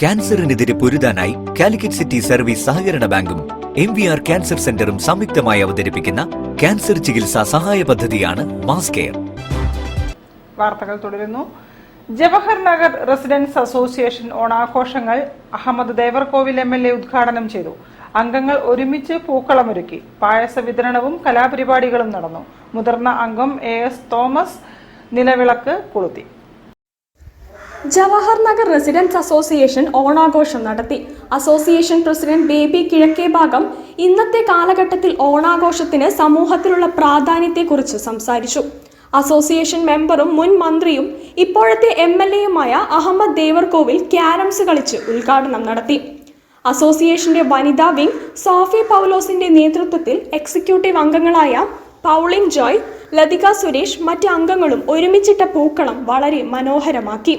ക്യാൻസറിനെതിരെ പൊരുതാനായി Calicut city service സഹകരണ ബാങ്കും MVR cancer സെന്ററും സംയുക്തമായി അവതരിപ്പിക്കുന്ന ക്യാൻസർ ചികിത്സാ സഹായ പദ്ധതിയാണ് മാസ് കെയർ. വാർത്തകൾ തുടരുന്നു. ജവഹർ നഗർ റെസിഡൻസ് അസോസിയേഷൻ ഓണാഘോഷങ്ങൾ അഹമ്മദ് ദേവർകോവിൽ MLA ഉദ്ഘാടനം ചെയ്തു. അംഗങ്ങൾ ഒരുമിച്ച് പൂക്കളമൊരുക്കി. പായസ വിതരണവും കലാപരിപാടികളും നടന്നു. മുതിർന്ന അംഗം AS തോമസ് നിലവിളക്ക് കൊളുത്തി. ജവഹർ നഗർ റെസിഡൻസ് അസോസിയേഷൻ ഓണാഘോഷം നടത്തി. അസോസിയേഷൻ പ്രസിഡന്റ് ബേബി കിഴക്കേഭാഗം ഇന്നത്തെ കാലഘട്ടത്തിൽ ഓണാഘോഷത്തിന് സമൂഹത്തിലുള്ള പ്രാധാന്യത്തെക്കുറിച്ച് സംസാരിച്ചു. അസോസിയേഷൻ മെമ്പറും മുൻ മന്ത്രിയും ഇപ്പോഴത്തെ MLAയുമായ അഹമ്മദ് ദേവർകോവിൽ ക്യാരംസ് കളിച്ച് ഉദ്ഘാടനം നടത്തി. അസോസിയേഷന്റെ വനിതാ വിംഗ് സോഫി പൗലോസിന്റെ നേതൃത്വത്തിൽ എക്സിക്യൂട്ടീവ് അംഗങ്ങളായ പൗളിൻ ജോയ്, ലതിക സുരേഷ്, മറ്റ് അംഗങ്ങളും ഒരുമിച്ചിട്ട പൂക്കളം വളരെ മനോഹരമാക്കി.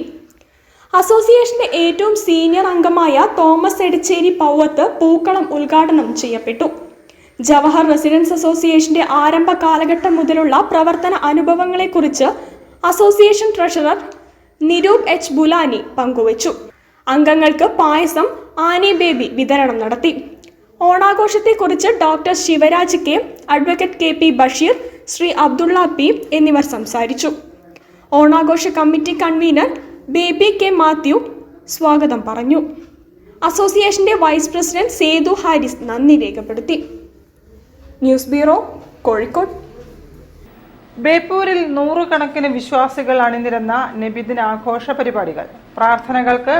അസോസിയേഷന്റെ ഏറ്റവും സീനിയർ അംഗമായ തോമസ് എടച്ചേരി പൗവത്ത് പൂക്കളം ഉദ്ഘാടനം ചെയ്യപ്പെട്ടു. ജവഹർ റെസിഡൻസ് അസോസിയേഷന്റെ ആരംഭ കാലഘട്ടം മുതലുള്ള പ്രവർത്തന അനുഭവങ്ങളെക്കുറിച്ച് association treasurer Niroop H. Bulani പങ്കുവച്ചു. അംഗങ്ങൾക്ക് പായസം, ആനി ബേബി വിതരണം നടത്തി. ഓണാഘോഷത്തെക്കുറിച്ച് doctor Sivaraj K, advocate KP Basheer, Shri Abdullah P എന്നിവർ സംസാരിച്ചു. ഓണാഘോഷ committee convener Baby K Mathew സ്വാഗതം പറഞ്ഞു. അസോസിയേഷന്റെ വൈസ് പ്രസിഡന്റ് സേതു ഹാരിസ് നന്ദി രേഖപ്പെടുത്തി. News bureau, Kozhikode. ബേപ്പൂരിൽ നൂറുകണക്കിന് വിശ്വാസികൾ അണിനിരന്ന നബിദിന ആഘോഷ പരിപാടികൾ. പ്രാർത്ഥനകൾക്ക്